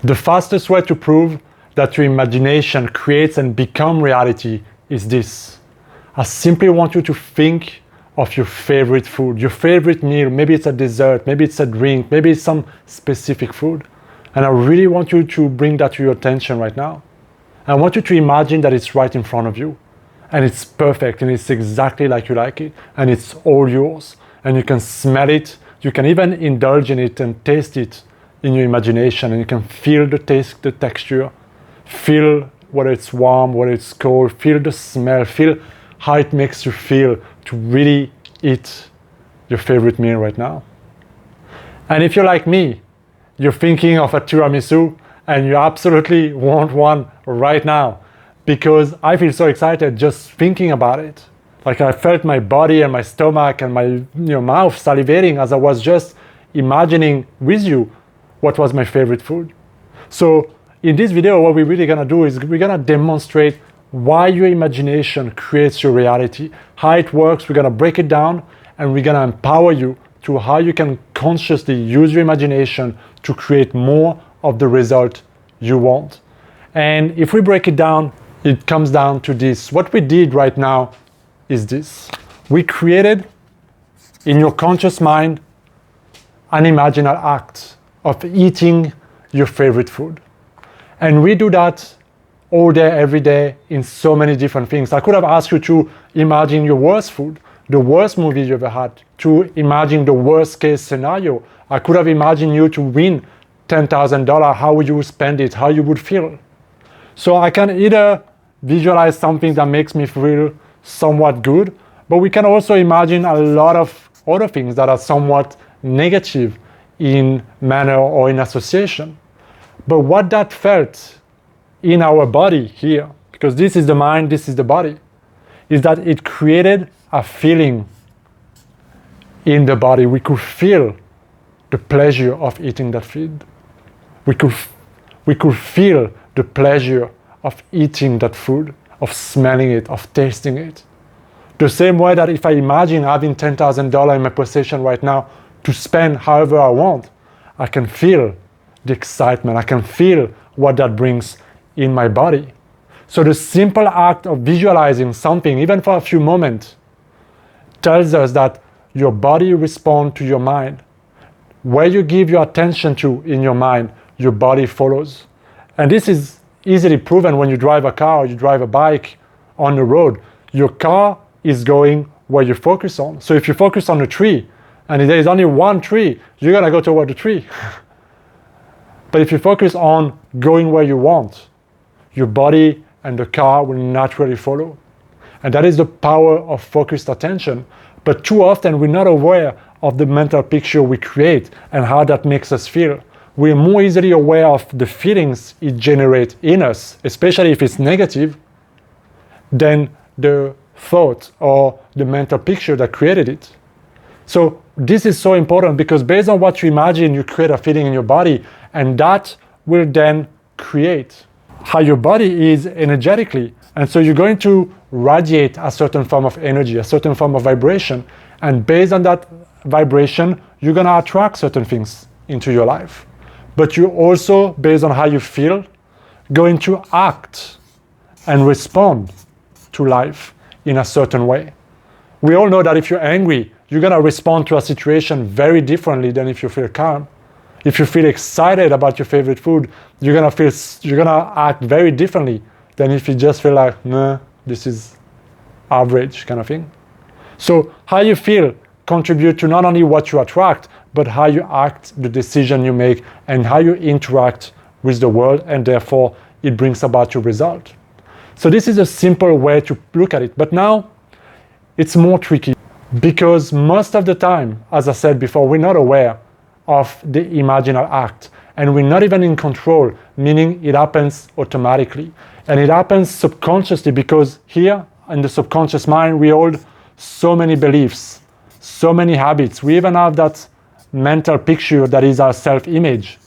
The fastest way to prove that your imagination creates and becomes reality is this. I simply want you to think of your favorite food, your favorite meal. Maybe it's a dessert, maybe it's a drink, maybe it's some specific food. And I really want you to bring that to your attention right now. I want you to imagine that it's right in front of you. And it's perfect, and it's exactly like you like it. And it's all yours. And you can smell it. You can even indulge in it and taste it in your imagination. And you can feel the taste, the texture. Feel whether it's warm, whether it's cold. Feel the smell. Feel how it makes you feel to really eat your favorite meal right now. And if you're like me, you're thinking of a tiramisu and you absolutely want one right now, because I feel so excited just thinking about it. Like I felt my body and my stomach and my mouth salivating as I was just imagining with you what was my favorite food. So in this video, what we're really gonna do is we're gonna demonstrate why your imagination creates your reality, how it works. We're gonna break it down, and we're gonna empower you to how you can consciously use your imagination to create more of the result you want. And if we break it down, it comes down to this. What we did right now is this. We created in your conscious mind an imaginal act of eating your favorite food. And we do that all day, every day, in so many different things. I could have asked you to imagine your worst food, the worst movie you ever had, to imagine the worst case scenario. I could have imagined you to win $10,000, how would you spend it, how you would feel. So I can either visualize something that makes me feel somewhat good, but we can also imagine a lot of other things that are somewhat negative in manner or in association. But what that felt in our body here, because this is the mind, this is the body, is that it created a feeling in the body. We could feel the pleasure of eating that food. We could feel the pleasure of eating that food, of smelling it, of tasting it. The same way that if I imagine having $10,000 in my possession right now to spend however I want, I can feel the excitement. I can feel what that brings in my body. So the simple act of visualizing something, even for a few moments, tells us that your body responds to your mind. Where you give your attention to in your mind, your body follows. And this is easily proven when you drive a car or you drive a bike on the road. Your car is going where you focus on. So if you focus on a tree and there is only one tree, you're gonna go toward the tree. But if you focus on going where you want, your body and the car will naturally follow. And that is the power of focused attention. But too often we're not aware of the mental picture we create and how that makes us feel. We're more easily aware of the feelings it generates in us, especially if it's negative, than the thought or the mental picture that created it. So this is so important, because based on what you imagine, you create a feeling in your body, and that will then create how your body is energetically. And so you're going to radiate a certain form of energy, a certain form of vibration, and based on that vibration, you're going to attract certain things into your life. But you also, based on how you feel, going to act and respond to life in a certain way. We all know that if you're angry, you're going to respond to a situation very differently than if you feel calm. If you feel excited about your favorite food, you're going to act very differently than if you just feel like, nah, this is average kind of thing. So how you feel contribute to not only what you attract, but how you act, the decision you make, and how you interact with the world, and therefore it brings about your result. So this is a simple way to look at it. But now it's more tricky, because most of the time, as I said before, we're not aware of the imaginal act, and we're not even in control, meaning it happens automatically. And it happens subconsciously, because here in the subconscious mind, we hold so many beliefs, so many habits. We even have that mental picture that is our self-image.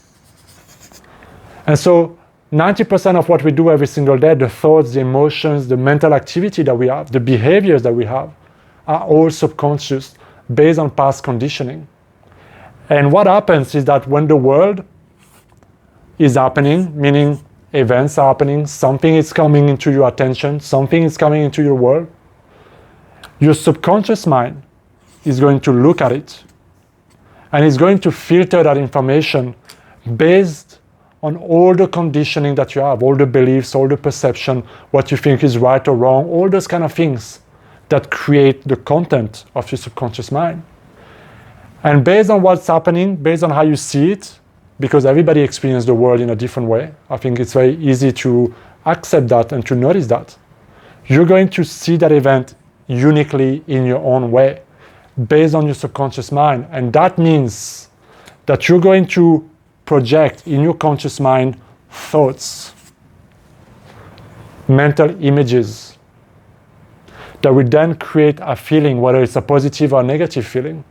And so 90% of what we do every single day, the thoughts, the emotions, the mental activity that we have, the behaviors that we have, are all subconscious, based on past conditioning. And what happens is that when the world is happening, meaning events are happening, something is coming into your attention, something is coming into your world, your subconscious mind is going to look at it and is going to filter that information based on all the conditioning that you have, all the beliefs, all the perception, what you think is right or wrong, all those kind of things that create the content of your subconscious mind. And based on what's happening, based on how you see it, because everybody experiences the world in a different way, I think it's very easy to accept that and to notice that. You're going to see that event uniquely in your own way, based on your subconscious mind. And that means that you're going to project in your conscious mind thoughts, mental images that will then create a feeling, whether it's a positive or negative feeling.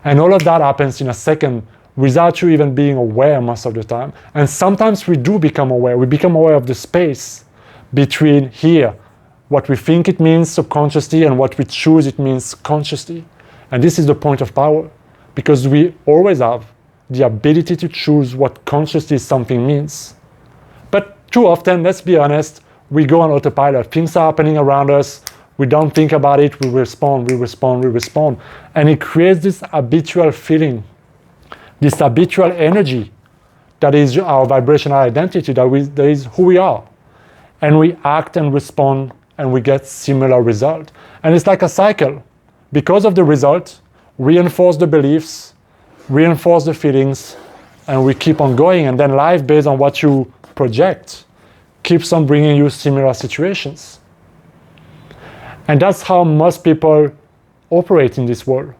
And all of that happens in a second without you even being aware most of the time. And sometimes we do become aware. We become aware of the space between here, what we think it means subconsciously, and what we choose it means consciously. And this is the point of power, because we always have the ability to choose what consciously something means. But too often, let's be honest, we go on autopilot. Things are happening around us. We don't think about it. We respond. And it creates this habitual feeling, this habitual energy that is our vibrational identity, that is who we are. And we act and respond, and we get similar result. And it's like a cycle. Because of the result, reinforce the beliefs, reinforce the feelings, and we keep on going. And then life, based on what you project, keeps on bringing you similar situations. And that's how most people operate in this world.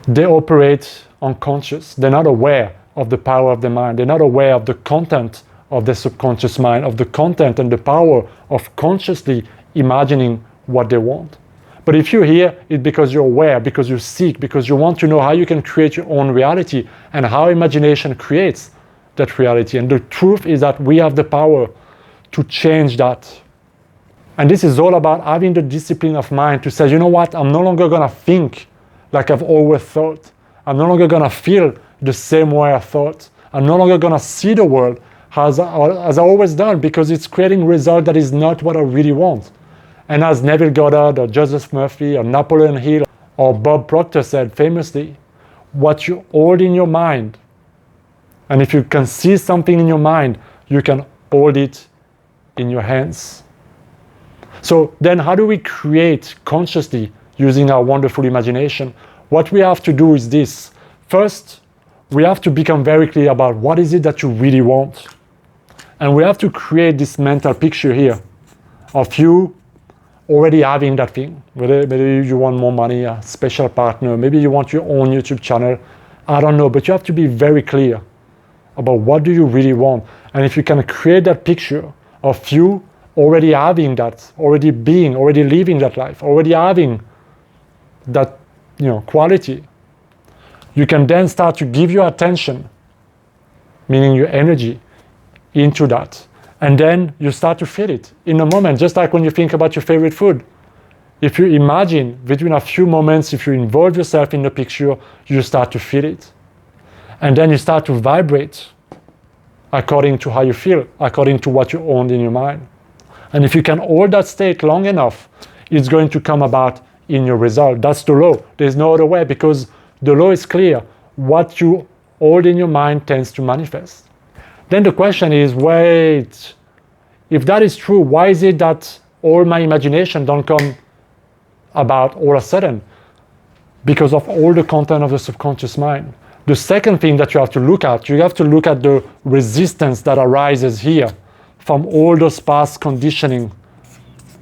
They operate unconscious. They're not aware of the power of the mind. They're not aware of the content of the subconscious mind, of the content and the power of consciously imagining what they want. But if you're here, it's because you're aware, because you seek, because you want to know how you can create your own reality and how imagination creates that reality. And the truth is that we have the power to change that. And this is all about having the discipline of mind to say, you know what, I'm no longer going to think like I've always thought. I'm no longer going to feel the same way I thought. I'm no longer going to see the world as I always done, because it's creating a result that is not what I really want. And as Neville Goddard or Joseph Murphy or Napoleon Hill or Bob Proctor said famously, what you hold in your mind, and if you can see something in your mind, you can hold it in your hands. So then how do we create consciously using our wonderful imagination? What we have to do is this. First, we have to become very clear about what is it that you really want. And we have to create this mental picture here of you already having that thing. Maybe you want more money, a special partner, maybe you want your own YouTube channel. I don't know, but you have to be very clear about what do you really want. And if you can create that picture of you already having that, already being, already living that life, already having that, quality, you can then start to give your attention, meaning your energy, into that. And then you start to feel it in a moment, just like when you think about your favorite food. If you imagine between a few moments, if you involve yourself in the picture, you start to feel it. And then you start to vibrate according to how you feel, according to what you own in your mind. And if you can hold that state long enough, it's going to come about in your result. That's the law. There's no other way, because the law is clear. What you hold in your mind tends to manifest. Then the question is, wait, if that is true, why is it that all my imagination don't come about all of a sudden? Because of all the content of the subconscious mind. The second thing that you have to look at the resistance that arises here from all those past conditioning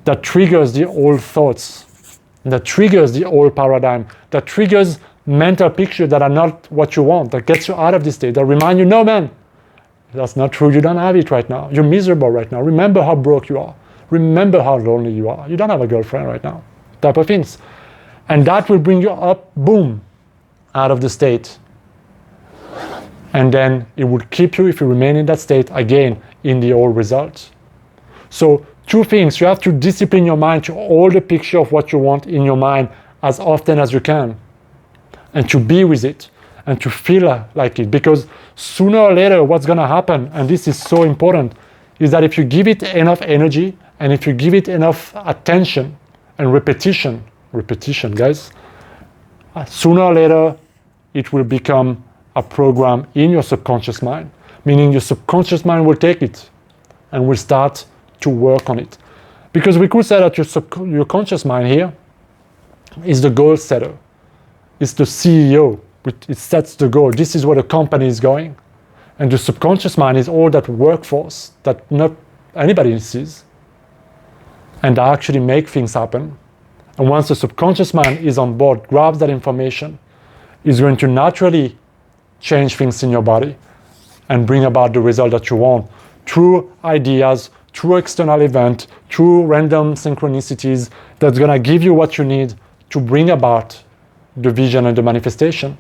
that triggers the old thoughts, that triggers the old paradigm, that triggers mental pictures that are not what you want, that gets you out of this state, that remind you, no man, that's not true, you don't have it right now, you're miserable right now, remember how broke you are, remember how lonely you are, you don't have a girlfriend right now, type of things. And that will bring you up, boom, out of the state. And then it will keep you, if you remain in that state, again, in the old result. So two things, you have to discipline your mind to hold the picture of what you want in your mind as often as you can, and to be with it. and to feel like it. Because sooner or later, what's going to happen, and this is so important, is that if you give it enough energy and if you give it enough attention and repetition, guys, sooner or later, it will become a program in your subconscious mind, meaning your subconscious mind will take it and will start to work on it. Because we could say that your conscious mind here is the goal setter. It's the CEO. It sets the goal. This is where the company is going. And the subconscious mind is all that workforce that not anybody sees. And they actually make things happen. And once the subconscious mind is on board, grabs that information, is going to naturally change things in your body and bring about the result that you want through ideas, through external event, through random synchronicities that's going to give you what you need to bring about the vision and the manifestation.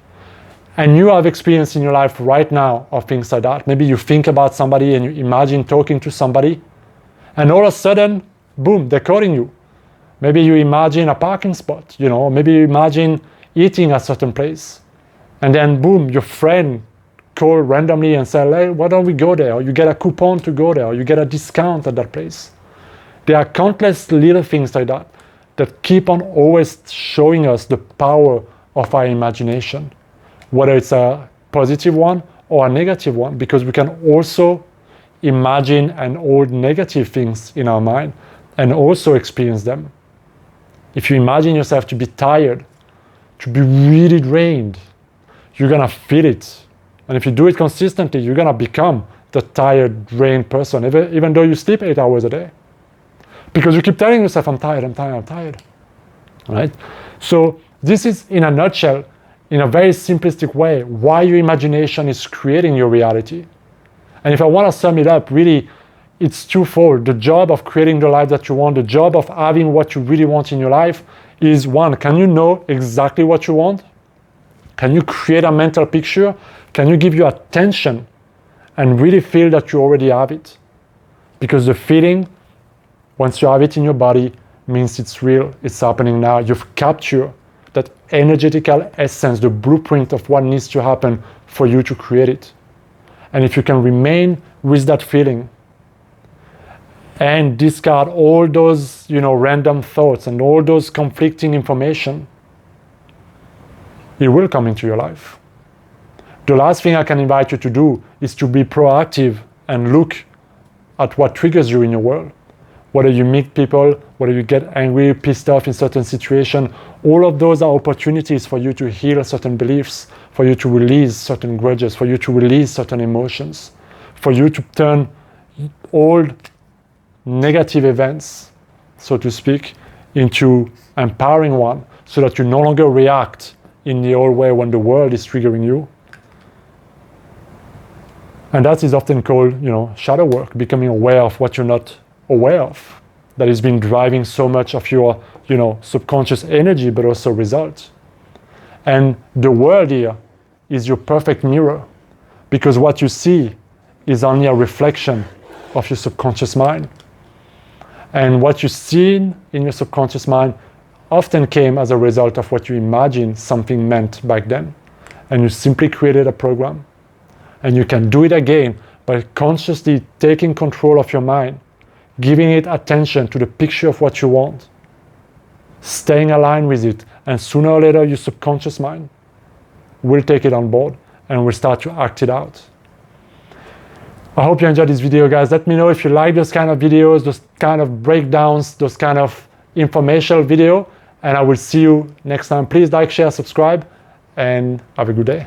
And you have experience in your life right now of things like that. Maybe you think about somebody and you imagine talking to somebody, and all of a sudden, boom, they're calling you. Maybe you imagine a parking spot, maybe you imagine eating at a certain place. And then boom, your friend call randomly and say, hey, why don't we go there? Or you get a coupon to go there, or you get a discount at that place. There are countless little things like that that keep on always showing us the power of our imagination, whether it's a positive one or a negative one, because we can also imagine and hold negative things in our mind and also experience them. If you imagine yourself to be tired, to be really drained, you're gonna feel it. And if you do it consistently, you're gonna become the tired, drained person, even though you sleep 8 hours a day. Because you keep telling yourself, I'm tired. Right? So this is, in a nutshell, in a very simplistic way, why your imagination is creating your reality. And if I want to sum it up, really, it's twofold. The job of creating the life that you want, the job of having what you really want in your life is, one, can you know exactly what you want? Can you create a mental picture? Can you give your attention and really feel that you already have it? Because the feeling, once you have it in your body, means it's real, it's happening now. You've captured that energetical essence, the blueprint of what needs to happen for you to create it. And if you can remain with that feeling and discard all those, random thoughts and all those conflicting information, it will come into your life. The last thing I can invite you to do is to be proactive and look at what triggers you in your world. Whether you meet people, whether you get angry, pissed off in certain situations, all of those are opportunities for you to heal certain beliefs, for you to release certain grudges, for you to release certain emotions, for you to turn old negative events, so to speak, into empowering one, so that you no longer react in the old way when the world is triggering you. And that is often called, shadow work, becoming aware of what you're not aware of, that has been driving so much of your, subconscious energy, but also results. And the world here is your perfect mirror, because what you see is only a reflection of your subconscious mind. And what you see in your subconscious mind often came as a result of what you imagined something meant back then. And you simply created a program. And you can do it again by consciously taking control of your mind, giving it attention to the picture of what you want, staying aligned with it, and sooner or later your subconscious mind will take it on board and will start to act it out. I hope you enjoyed this video, guys. Let me know if you like those kind of videos, those kind of breakdowns, those kind of informational video, and I will see you next time. Please like, share, subscribe, and have a good day.